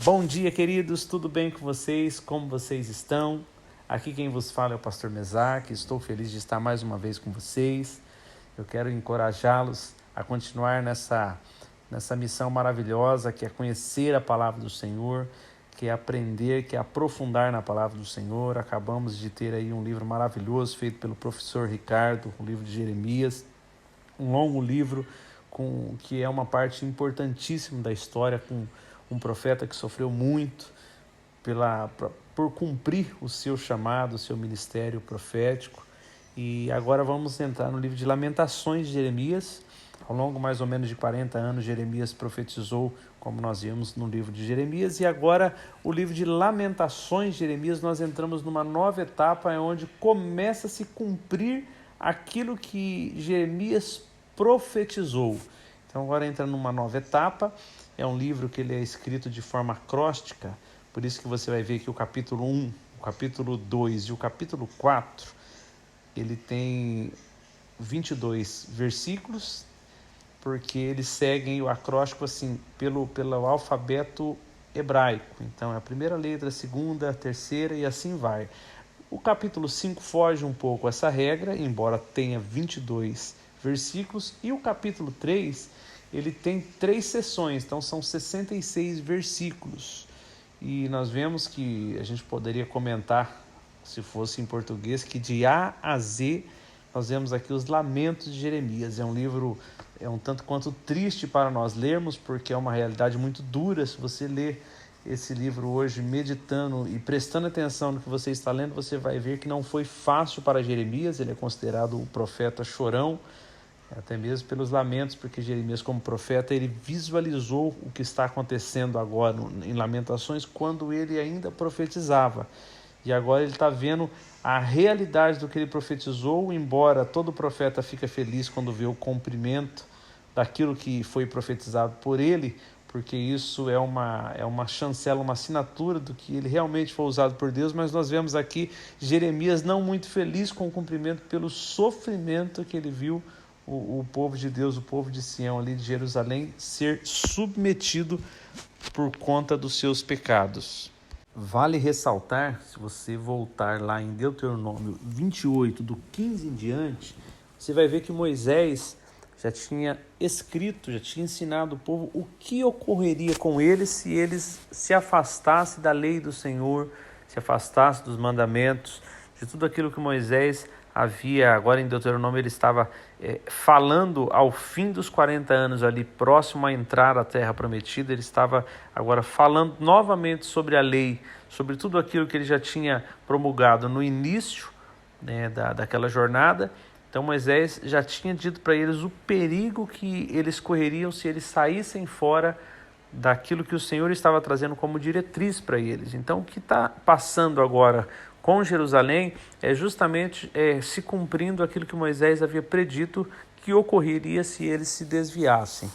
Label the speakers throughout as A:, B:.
A: Bom dia, queridos, tudo bem com vocês? Como vocês estão? Aqui quem vos fala é o pastor Mesaque, estou feliz de estar mais uma vez com vocês. Eu quero encorajá-los a continuar nessa missão maravilhosa que é conhecer a palavra do Senhor, que é aprender, que é aprofundar na palavra do Senhor. Acabamos de ter aí um livro maravilhoso feito pelo professor Ricardo, o livro de Jeremias, um longo livro que é uma parte importantíssima da história, com um profeta que sofreu muito por cumprir o seu chamado, o seu ministério profético. E agora vamos entrar no livro de Lamentações de Jeremias. Ao longo mais ou menos de 40 anos, Jeremias profetizou, como nós vimos no livro de Jeremias. E agora, o livro de Lamentações de Jeremias, nós entramos numa nova etapa, onde começa a se cumprir aquilo que Jeremias profetizou. Então agora entra numa nova etapa. É um livro que ele é escrito de forma acróstica, por isso que você vai ver que o capítulo 1, o capítulo 2 e o capítulo 4, ele tem 22 versículos, porque eles seguem o acróstico assim, pelo alfabeto hebraico. Então é a primeira letra, a segunda, a terceira e assim vai. O capítulo 5 foge um pouco essa regra, embora tenha 22 versículos, e o capítulo 3, ele tem 3 sessões, então são 66 versículos. E nós vemos que a gente poderia comentar, se fosse em português, que de A a Z nós vemos aqui os lamentos de Jeremias. É um livro um tanto quanto triste para nós lermos, porque é uma realidade muito dura. Se você ler esse livro hoje meditando e prestando atenção no que você está lendo, você vai ver que não foi fácil para Jeremias. Ele é considerado o profeta chorão, até mesmo pelos lamentos, porque Jeremias, como profeta, ele visualizou o que está acontecendo agora em Lamentações, quando ele ainda profetizava. E agora ele está vendo a realidade do que ele profetizou, embora todo profeta fica feliz quando vê o cumprimento daquilo que foi profetizado por ele, porque isso é uma chancela, uma assinatura do que ele realmente foi usado por Deus. Mas nós vemos aqui Jeremias não muito feliz com o cumprimento, pelo sofrimento que ele viu o povo de Deus, o povo de Sião ali de Jerusalém, ser submetido por conta dos seus pecados. Vale ressaltar, se você voltar lá em Deuteronômio 28, do 15 em diante, você vai ver que Moisés já tinha escrito, já tinha ensinado o povo o que ocorreria com eles se eles se afastassem da lei do Senhor, se afastassem dos mandamentos, de tudo aquilo que Moisés havia. Agora em Deuteronômio ele estava falando ao fim dos 40 anos ali, próximo a entrar à terra prometida. Ele estava agora falando novamente sobre a lei, sobre tudo aquilo que ele já tinha promulgado no início, né, daquela jornada. Então Moisés já tinha dito para eles o perigo que eles correriam se eles saíssem fora daquilo que o Senhor estava trazendo como diretriz para eles. Então o que está passando agora com Jerusalém é justamente se cumprindo aquilo que Moisés havia predito que ocorreria se eles se desviassem.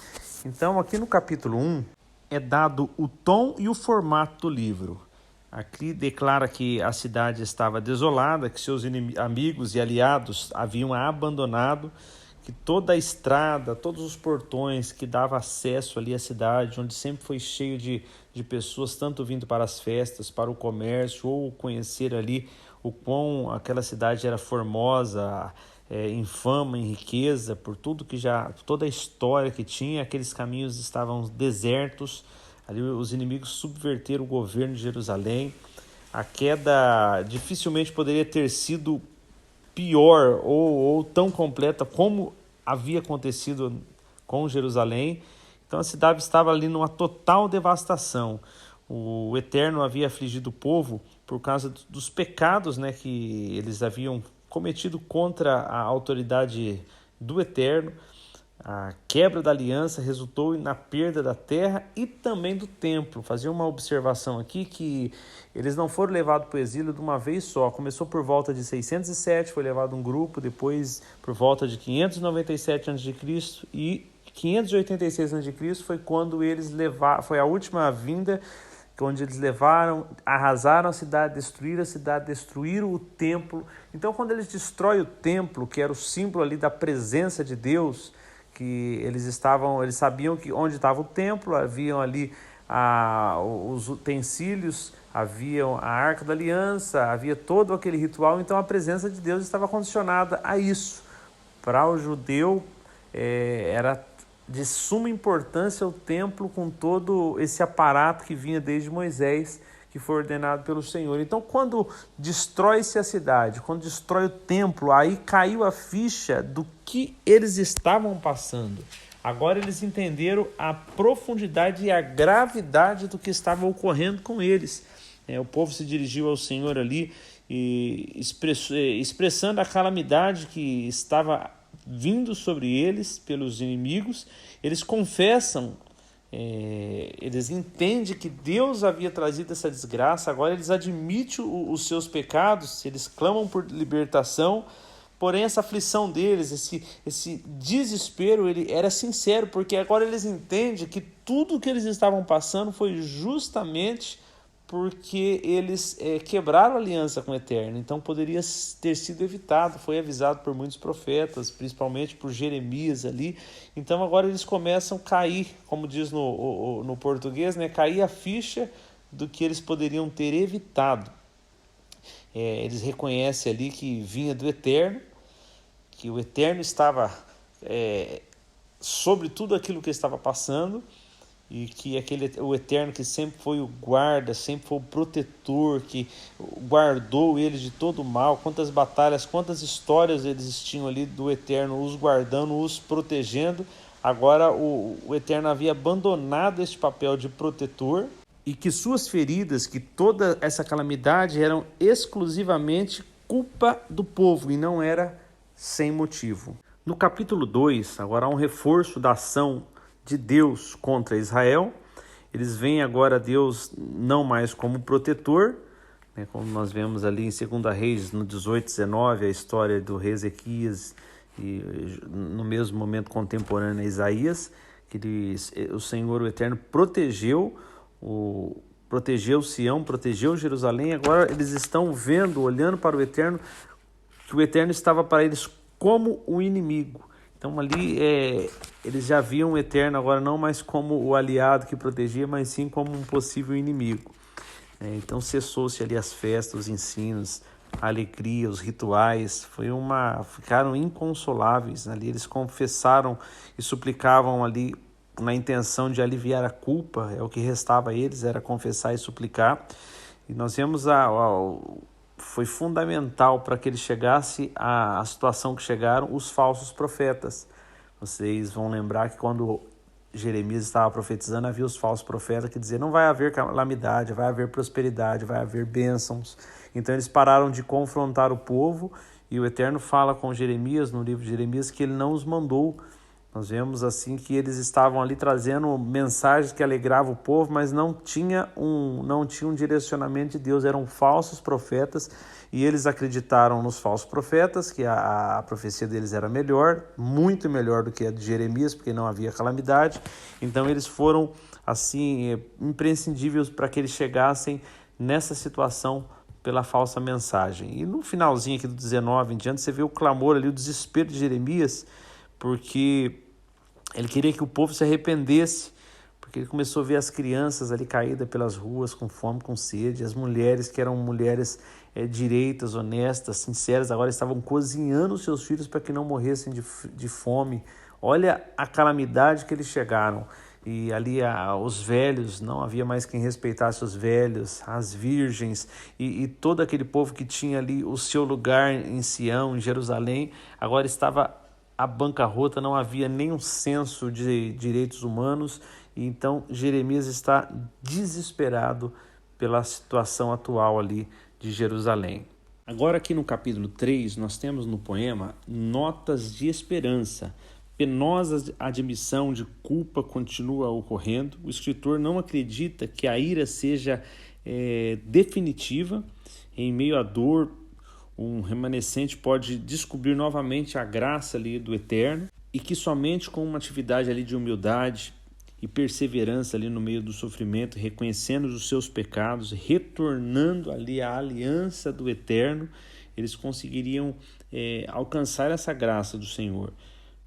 A: Então aqui no capítulo 1 é dado o tom e o formato do livro. Aqui declara que a cidade estava desolada, que seus amigos e aliados haviam a abandonado, que toda a estrada, todos os portões que davam acesso ali à cidade, onde sempre foi cheio de pessoas, tanto vindo para as festas, para o comércio, ou conhecer ali o quão aquela cidade era formosa, em fama, em riqueza, por tudo que toda a história que tinha. Aqueles caminhos estavam desertos, ali os inimigos subverteram o governo de Jerusalém. A queda dificilmente poderia ter sido pior ou tão completa como havia acontecido com Jerusalém. Então a cidade estava ali numa total devastação. O Eterno havia afligido o povo por causa dos pecados, né, que eles haviam cometido contra a autoridade do Eterno. A quebra da aliança resultou na perda da terra e também do templo. Fazia uma observação aqui que eles não foram levados para o exílio de uma vez só. Começou por volta de 607, foi levado um grupo, depois por volta de 597 a.C. e 586 a.C. foi quando eles foi a última vinda, onde eles arrasaram a cidade, destruíram o templo. Então quando eles destroem o templo, que era o símbolo ali da presença de Deus, que eles sabiam que onde estava o templo, haviam ali os utensílios, havia a Arca da Aliança, havia todo aquele ritual, então a presença de Deus estava condicionada a isso. Para o judeu era de suma importância o templo com todo esse aparato que vinha desde Moisés, que foi ordenado pelo Senhor. Então, quando destrói-se a cidade, quando destrói o templo, aí caiu a ficha do que eles estavam passando. Agora eles entenderam a profundidade e a gravidade do que estava ocorrendo com eles. O povo se dirigiu ao Senhor ali, e expressando a calamidade que estava vindo sobre eles pelos inimigos. Eles confessam, eles entendem que Deus havia trazido essa desgraça. Agora eles admitem os seus pecados, eles clamam por libertação. Porém, essa aflição deles, esse desespero, ele era sincero, porque agora eles entendem que tudo que eles estavam passando foi justamente porque eles quebraram a aliança com o Eterno. Então poderia ter sido evitado, foi avisado por muitos profetas, principalmente por Jeremias ali. Então agora eles começam a cair, como diz no português, cair a ficha do que eles poderiam ter evitado. Eles reconhecem ali que vinha do Eterno, que o Eterno estava sobre tudo aquilo que estava passando, e que o Eterno que sempre foi o guarda, sempre foi o protetor, que guardou eles de todo mal. Quantas batalhas, quantas histórias eles tinham ali do Eterno os guardando, os protegendo. Agora o Eterno havia abandonado este papel de protetor, e que suas feridas, que toda essa calamidade eram exclusivamente culpa do povo e não era sem motivo. No capítulo 2, agora há um reforço da ação de Deus contra Israel. Eles veem agora Deus não mais como protetor, como nós vemos ali em 2 Reis, no 18:19, a história do rei Ezequias, e no mesmo momento contemporâneo a Isaías, que o Senhor, o Eterno, protegeu Sião, protegeu Jerusalém. Agora eles estão vendo, olhando para o Eterno, que o Eterno estava para eles como o inimigo. Então ali eles já viam o Eterno agora não mais como o aliado que protegia, mas sim como um possível inimigo. Então cessou-se ali as festas, os ensinos, a alegria, os rituais. Ficaram inconsoláveis ali. Eles confessaram e suplicavam ali na intenção de aliviar a culpa. O que restava a eles era confessar e suplicar. E nós vemos foi fundamental para que eles chegassem à situação que chegaram os falsos profetas. Vocês vão lembrar que quando Jeremias estava profetizando, havia os falsos profetas que diziam: não vai haver calamidade, vai haver prosperidade, vai haver bênçãos. Então eles pararam de confrontar o povo, e o Eterno fala com Jeremias, no livro de Jeremias, que ele não os mandou. Nós vemos assim que eles estavam ali trazendo mensagens que alegravam o povo, mas não tinha um direcionamento de Deus. Eram falsos profetas, e eles acreditaram nos falsos profetas, que a profecia deles era melhor, muito melhor do que a de Jeremias, porque não havia calamidade. Então eles foram assim imprescindíveis para que eles chegassem nessa situação pela falsa mensagem. E no finalzinho aqui do 19 em diante, você vê o clamor ali, o desespero de Jeremias, porque ele queria que o povo se arrependesse, porque ele começou a ver as crianças ali caídas pelas ruas com fome, com sede, as mulheres que eram mulheres direitas, honestas, sinceras, agora estavam cozinhando os seus filhos para que não morressem de fome. Olha a calamidade que eles chegaram. E ali os velhos, não havia mais quem respeitasse os velhos, as virgens, e todo aquele povo que tinha ali o seu lugar em Sião, em Jerusalém, agora estava a bancarrota, não havia nenhum senso de direitos humanos. E então Jeremias está desesperado pela situação atual ali de Jerusalém. Agora aqui no capítulo 3, nós temos no poema notas de esperança. Penosa admissão de culpa continua ocorrendo. O escritor não acredita que a ira seja definitiva. Em meio à dor, um remanescente pode descobrir novamente a graça ali do Eterno, e que somente com uma atividade ali de humildade e perseverança ali no meio do sofrimento, reconhecendo os seus pecados, retornando ali à aliança do Eterno, eles conseguiriam alcançar essa graça do Senhor.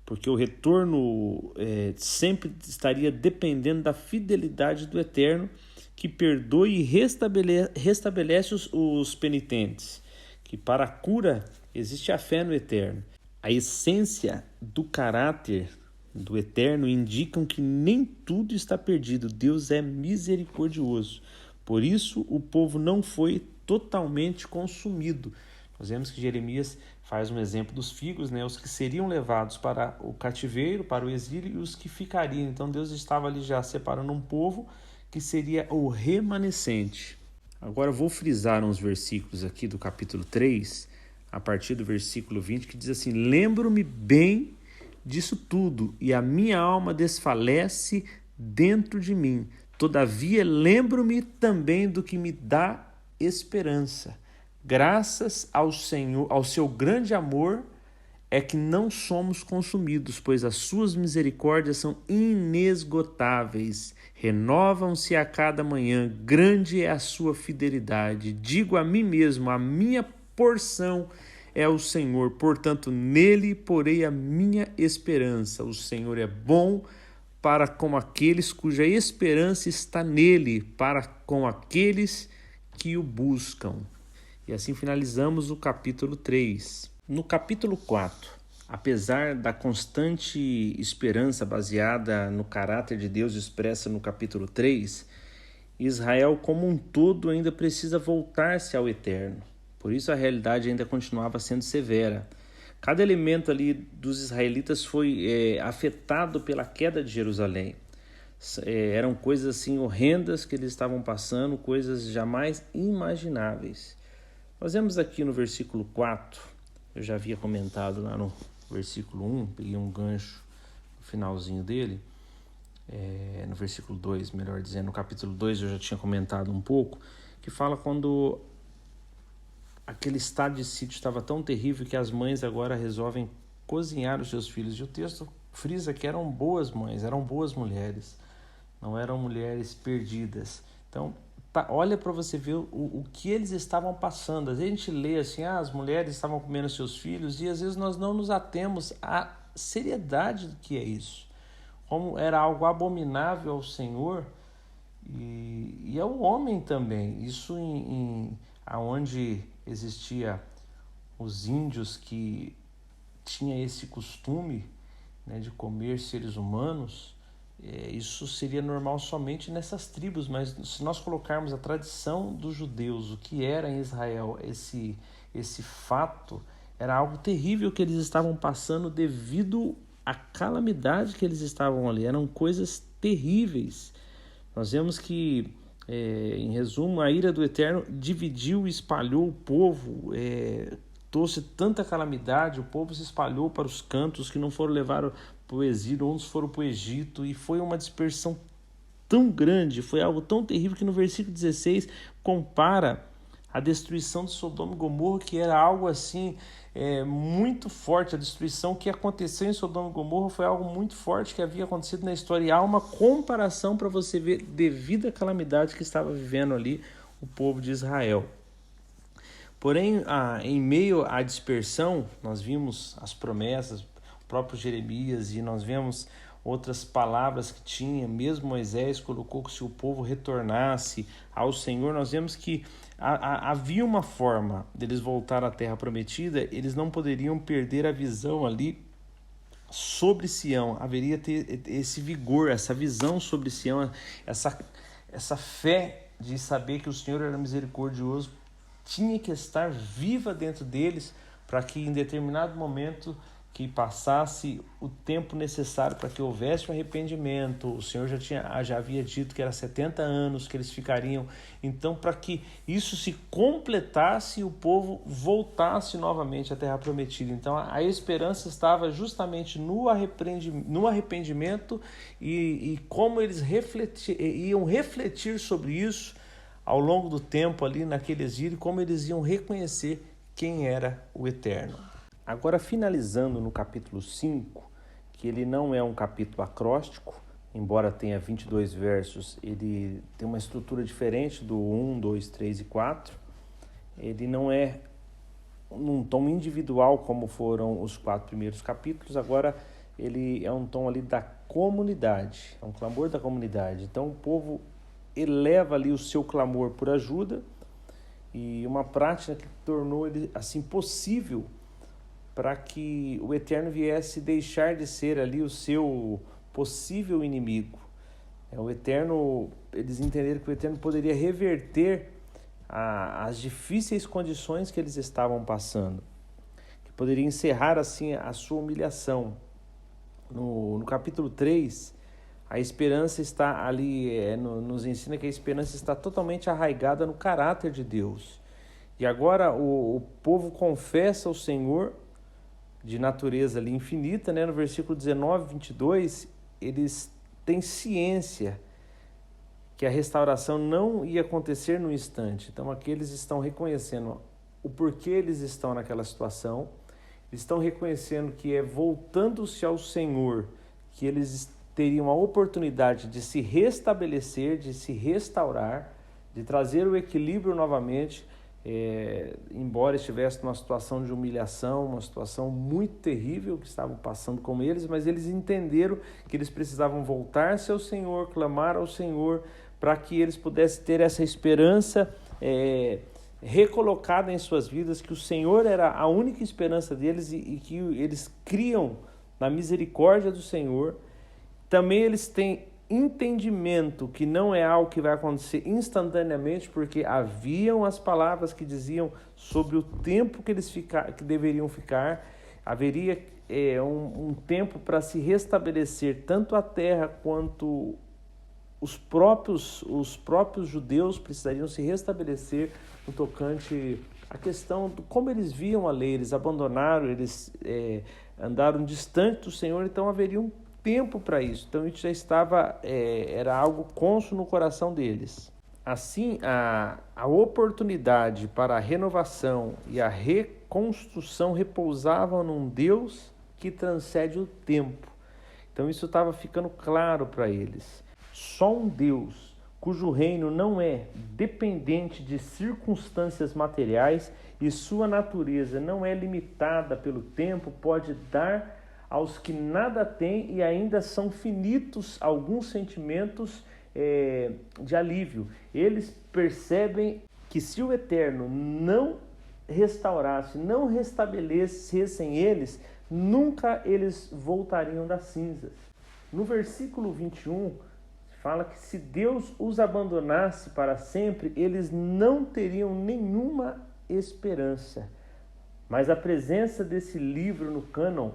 A: porque o retorno sempre estaria dependendo da fidelidade do Eterno, que perdoa e restabelece os penitentes, que para a cura existe a fé no Eterno. A essência do caráter do Eterno indicam que nem tudo está perdido. Deus é misericordioso. Por isso o povo não foi totalmente consumido. Nós vemos que Jeremias faz um exemplo dos figos, né? Os que seriam levados para o cativeiro, para o exílio, e os que ficariam. Então Deus estava ali já separando um povo que seria o remanescente. Agora vou frisar uns versículos aqui do capítulo 3, a partir do versículo 20, que diz assim: lembro-me bem disso tudo, e a minha alma desfalece dentro de mim. Todavia lembro-me também do que me dá esperança. Graças ao Senhor, ao seu grande amor, é que não somos consumidos, pois as suas misericórdias são inesgotáveis, renovam-se a cada manhã, grande é a sua fidelidade. Digo a mim mesmo, a minha porção é o Senhor, portanto nele porei a minha esperança. O Senhor é bom para com aqueles cuja esperança está nele, para com aqueles que o buscam. E assim finalizamos o capítulo 3. No capítulo 4, apesar da constante esperança baseada no caráter de Deus expressa no capítulo 3, Israel como um todo ainda precisa voltar-se ao Eterno. Por isso a realidade ainda continuava sendo severa. Cada elemento ali dos israelitas foi afetado pela queda de Jerusalém. Eram coisas assim horrendas que eles estavam passando, coisas jamais imagináveis. Nós vemos aqui no versículo 4, eu já havia comentado lá no versículo 1, peguei um gancho no finalzinho dele, no versículo 2, melhor dizendo, no capítulo 2 eu já tinha comentado um pouco, que fala quando aquele estado de sítio estava tão terrível que as mães agora resolvem cozinhar os seus filhos. E o texto frisa que eram boas mães, eram boas mulheres, não eram mulheres perdidas. Então, olha para você ver o que eles estavam passando. Às vezes a gente lê assim, as mulheres estavam comendo seus filhos, e às vezes nós não nos atemos à seriedade do que é isso. Como era algo abominável ao Senhor e ao homem também. Isso aonde existia os índios que tinha esse costume, né, de comer seres humanos, isso seria normal somente nessas tribos, mas se nós colocarmos a tradição dos judeus, o que era em Israel, esse fato, era algo terrível que eles estavam passando devido à calamidade que eles estavam ali, eram coisas terríveis. Nós vemos que, em resumo, a ira do Eterno dividiu e espalhou o povo, trouxe tanta calamidade, o povo se espalhou para os cantos, que não foram levar para o exílio, uns foram para o Egito, e foi uma dispersão tão grande, foi algo tão terrível que no versículo 16 compara a destruição de Sodoma e Gomorra, que era algo assim muito forte. A destruição que aconteceu em Sodoma e Gomorra foi algo muito forte que havia acontecido na história, e há uma comparação para você ver devido à calamidade que estava vivendo ali o povo de Israel. Porém, em meio à dispersão, nós vimos as promessas, o próprio Jeremias, e nós vemos outras palavras que tinha, mesmo Moisés colocou que se o povo retornasse ao Senhor, nós vemos que havia uma forma deles voltar à terra prometida. Eles não poderiam perder a visão ali sobre Sião, haveria ter esse vigor, essa visão sobre Sião, essa fé de saber que o Senhor era misericordioso, tinha que estar viva dentro deles, para que em determinado momento que passasse o tempo necessário para que houvesse um arrependimento. O Senhor já havia dito que era 70 anos que eles ficariam. Então, para que isso se completasse e o povo voltasse novamente à terra prometida. Então, a esperança estava justamente no arrependimento e como eles iam refletir sobre isso ao longo do tempo ali naquele exílio, como eles iam reconhecer quem era o Eterno. Agora, finalizando no capítulo 5, que ele não é um capítulo acróstico, embora tenha 22 versos, ele tem uma estrutura diferente do 1, 2, 3 e 4. Ele não é num tom individual como foram os 4 primeiros capítulos. Agora, ele é um tom ali da comunidade, é um clamor da comunidade. Então o povo eleva ali o seu clamor por ajuda, e uma prática que tornou ele assim possível para que o Eterno viesse deixar de ser ali o seu possível inimigo. O Eterno, eles entenderam que o Eterno poderia reverter as difíceis condições que eles estavam passando, que poderia encerrar assim a sua humilhação. No capítulo 3, a esperança está ali, nos ensina que a esperança está totalmente arraigada no caráter de Deus. E agora o povo confessa o Senhor de natureza ali infinita, né? No versículo 19, 22, eles têm ciência que a restauração não ia acontecer no instante. Então aqui eles estão reconhecendo o porquê eles estão naquela situação, eles estão reconhecendo que é voltando-se ao Senhor que eles teriam a oportunidade de se restabelecer, de se restaurar, de trazer o equilíbrio novamente, embora estivesse numa situação de humilhação, uma situação muito terrível que estavam passando com eles, mas eles entenderam que eles precisavam voltar-se ao Senhor, clamar ao Senhor, para que eles pudessem ter essa esperança recolocada em suas vidas, que o Senhor era a única esperança deles e que eles criam na misericórdia do Senhor. Também eles têm entendimento que não é algo que vai acontecer instantaneamente, porque haviam as palavras que diziam sobre o tempo que eles que deveriam ficar. Haveria um tempo para se restabelecer tanto a terra quanto os próprios judeus precisariam se restabelecer no tocante à questão de como eles viam a lei. Eles abandonaram, eles andaram distante do Senhor, então haveria um tempo para isso. Então isso já estava, era algo cônscio no coração deles. Assim, a oportunidade para a renovação e a reconstrução repousavam num Deus que transcende o tempo. Então isso estava ficando claro para eles. Só um Deus cujo reino não é dependente de circunstâncias materiais e sua natureza não é limitada pelo tempo pode dar aos que nada têm e ainda são finitos alguns sentimentos de alívio. Eles percebem que se o Eterno não restaurasse, não restabelecessem eles, nunca eles voltariam das cinzas. No versículo 21, fala que se Deus os abandonasse para sempre, eles não teriam nenhuma esperança. Mas a presença desse livro no cânon,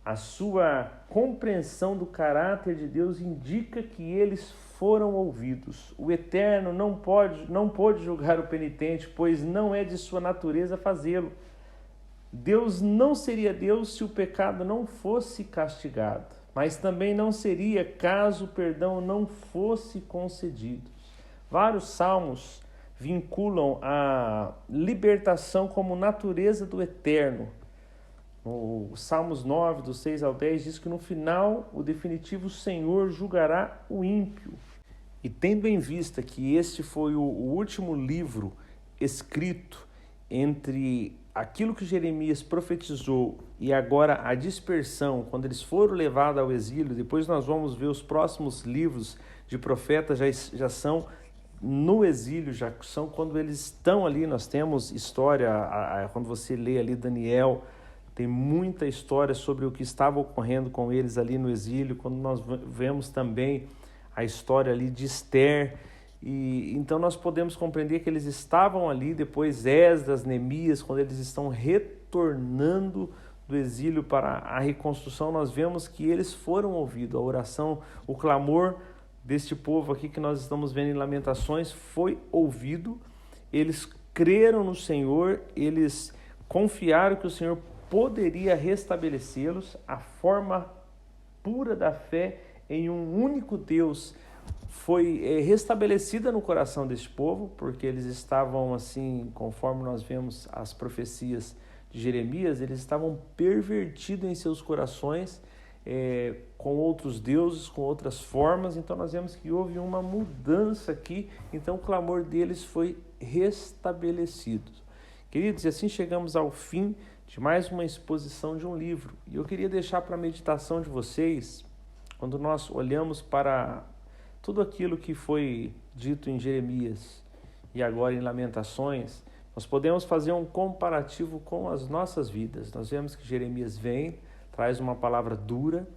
A: a sua compreensão do caráter de Deus indica que eles foram ouvidos. O Eterno não pode julgar o penitente, pois não é de sua natureza fazê-lo. Deus não seria Deus se o pecado não fosse castigado, mas também não seria caso o perdão não fosse concedido. Vários salmos vinculam a libertação como natureza do Eterno. O Salmos 9, do 6 ao 10, diz que no final, o definitivo Senhor julgará o ímpio. E tendo em vista que este foi o último livro escrito entre aquilo que Jeremias profetizou e agora a dispersão, quando eles foram levados ao exílio, depois nós vamos ver os próximos livros de profetas já são no exílio, já são quando eles estão ali. Nós temos história, quando você lê ali Daniel, tem muita história sobre o que estava ocorrendo com eles ali no exílio, quando nós vemos também a história ali de Esther. E então nós podemos compreender que eles estavam ali, depois Esdras, Neemias, quando eles estão retornando do exílio para a reconstrução, nós vemos que eles foram ouvidos. A oração, o clamor deste povo aqui que nós estamos vendo em Lamentações foi ouvido. Eles creram no Senhor, eles confiaram que o Senhor poderia restabelecê-los. A forma pura da fé em um único Deus foi restabelecida no coração deste povo, porque eles estavam assim, conforme nós vemos as profecias de Jeremias, eles estavam pervertidos em seus corações, com outros deuses, com outras formas. Então nós vemos que houve uma mudança aqui, então o clamor deles foi restabelecido. Queridos, e assim chegamos ao fim de mais uma exposição de um livro. E eu queria deixar para a meditação de vocês, quando nós olhamos para tudo aquilo que foi dito em Jeremias e agora em Lamentações, nós podemos fazer um comparativo com as nossas vidas. Nós vemos que Jeremias vem, traz uma palavra dura,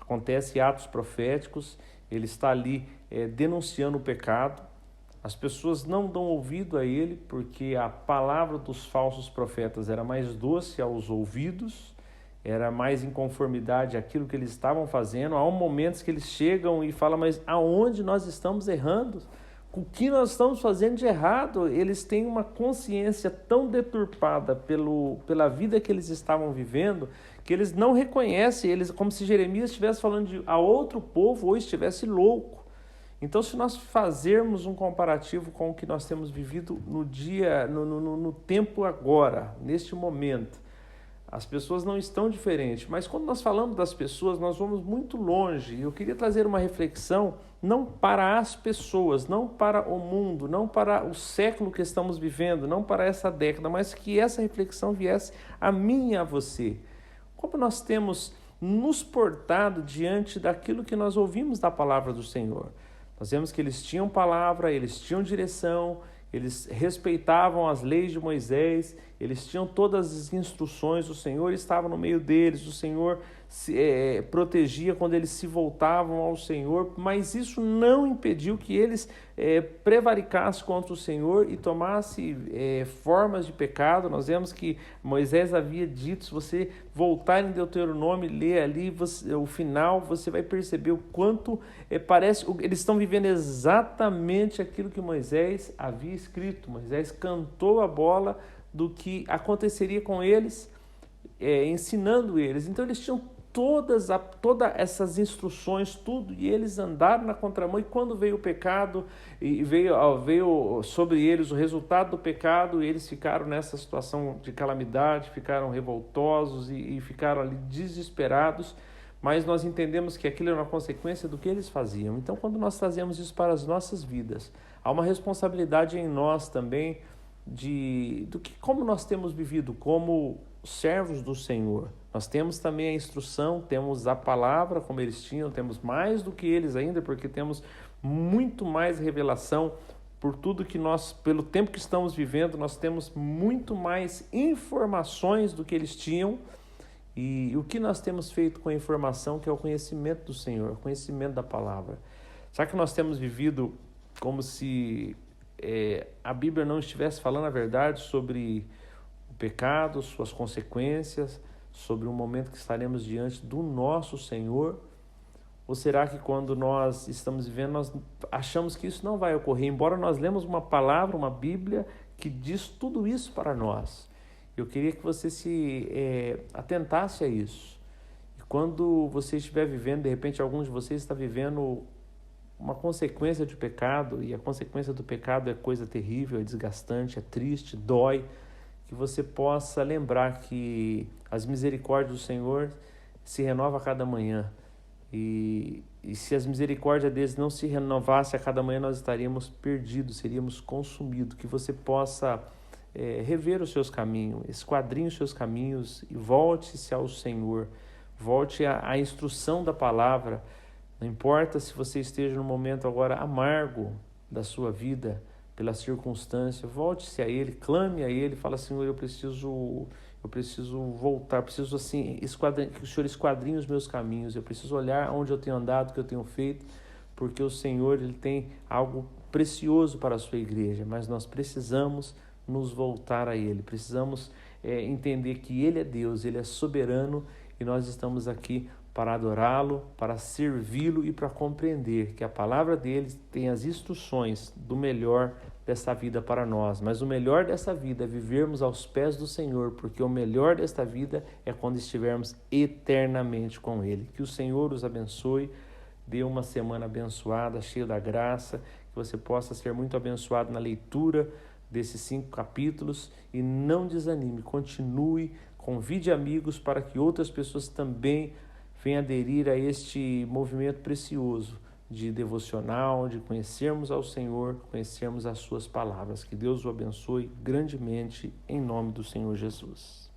A: acontece atos proféticos, ele está ali denunciando o pecado. As pessoas não dão ouvido a ele porque a palavra dos falsos profetas era mais doce aos ouvidos, era mais em conformidade àquilo que eles estavam fazendo. Há momentos que eles chegam e falam, mas aonde nós estamos errando? O que nós estamos fazendo de errado? Eles têm uma consciência tão deturpada pela vida que eles estavam vivendo, que eles não reconhecem, eles, como se Jeremias estivesse falando a outro povo ou estivesse louco. Então, se nós fazermos um comparativo com o que nós temos vivido no tempo agora, neste momento, as pessoas não estão diferentes, mas quando nós falamos das pessoas, nós vamos muito longe. Eu queria trazer uma reflexão não para as pessoas, não para o mundo, não para o século que estamos vivendo, não para essa década, mas que essa reflexão viesse a mim e a você. Como nós temos nos portado diante daquilo que nós ouvimos da palavra do Senhor? Nós vemos que eles tinham palavra, eles tinham direção, eles respeitavam as leis de Moisés, eles tinham todas as instruções, o Senhor estava no meio deles, o Senhor protegia quando eles se voltavam ao Senhor, mas isso não impediu que eles prevaricassem contra o Senhor e tomassem formas de pecado. Nós vemos que Moisés havia dito, se você voltar em Deuteronômio e ler ali o final, você vai perceber o quanto parece, eles estão vivendo exatamente aquilo que Moisés havia escrito. Moisés cantou a bola do que aconteceria com eles, ensinando eles. Então eles tinham todas essas instruções, tudo, e eles andaram na contramão. E quando veio o pecado, e veio sobre eles o resultado do pecado, eles ficaram nessa situação de calamidade, ficaram revoltosos e ficaram ali desesperados. Mas nós entendemos que aquilo era uma consequência do que eles faziam. Então, quando nós trazemos isso para as nossas vidas, há uma responsabilidade em nós também como nós temos vivido como servos do Senhor. Nós temos também a instrução, temos a palavra como eles tinham, temos mais do que eles ainda, porque temos muito mais revelação por tudo que nós, pelo tempo que estamos vivendo, nós temos muito mais informações do que eles tinham. E o que nós temos feito com a informação, que é o conhecimento do Senhor, o conhecimento da palavra? Será que nós temos vivido como se a Bíblia não estivesse falando a verdade sobre o pecado, suas consequências, sobre o momento que estaremos diante do nosso Senhor? Ou será que quando nós estamos vivendo, nós achamos que isso não vai ocorrer, embora nós lemos uma palavra, uma Bíblia, que diz tudo isso para nós? Eu queria que você se atentasse a isso. E quando você estiver vivendo, de repente alguns de vocês está vivendo uma consequência de pecado, e a consequência do pecado é coisa terrível, é desgastante, é triste, dói, que você possa lembrar que as misericórdias do Senhor se renovam a cada manhã. E se as misericórdias deles não se renovassem a cada manhã, nós estaríamos perdidos, seríamos consumidos. Que você possa rever os seus caminhos, esquadrinhe os seus caminhos e volte-se ao Senhor. Volte à instrução da palavra. Não importa se você esteja num momento agora amargo da sua vida, pela circunstância, volte-se a Ele, clame a Ele, fala, Senhor, eu preciso voltar, preciso assim, que o Senhor esquadrinhe os meus caminhos, eu preciso olhar onde eu tenho andado, o que eu tenho feito, porque o Senhor, Ele tem algo precioso para a sua igreja, mas nós precisamos nos voltar a Ele, precisamos entender que Ele é Deus, Ele é soberano, e nós estamos aqui para adorá-lo, para servi-lo e para compreender que a palavra dele tem as instruções do melhor desta vida para nós. Mas o melhor dessa vida é vivermos aos pés do Senhor, porque o melhor desta vida é quando estivermos eternamente com Ele. Que o Senhor os abençoe, dê uma semana abençoada, cheia da graça, que você possa ser muito abençoado na leitura desses 5 capítulos e não desanime, continue, convide amigos para que outras pessoas também venham aderir a este movimento precioso de devocional, de conhecermos ao Senhor, conhecermos as suas palavras. Que Deus o abençoe grandemente em nome do Senhor Jesus.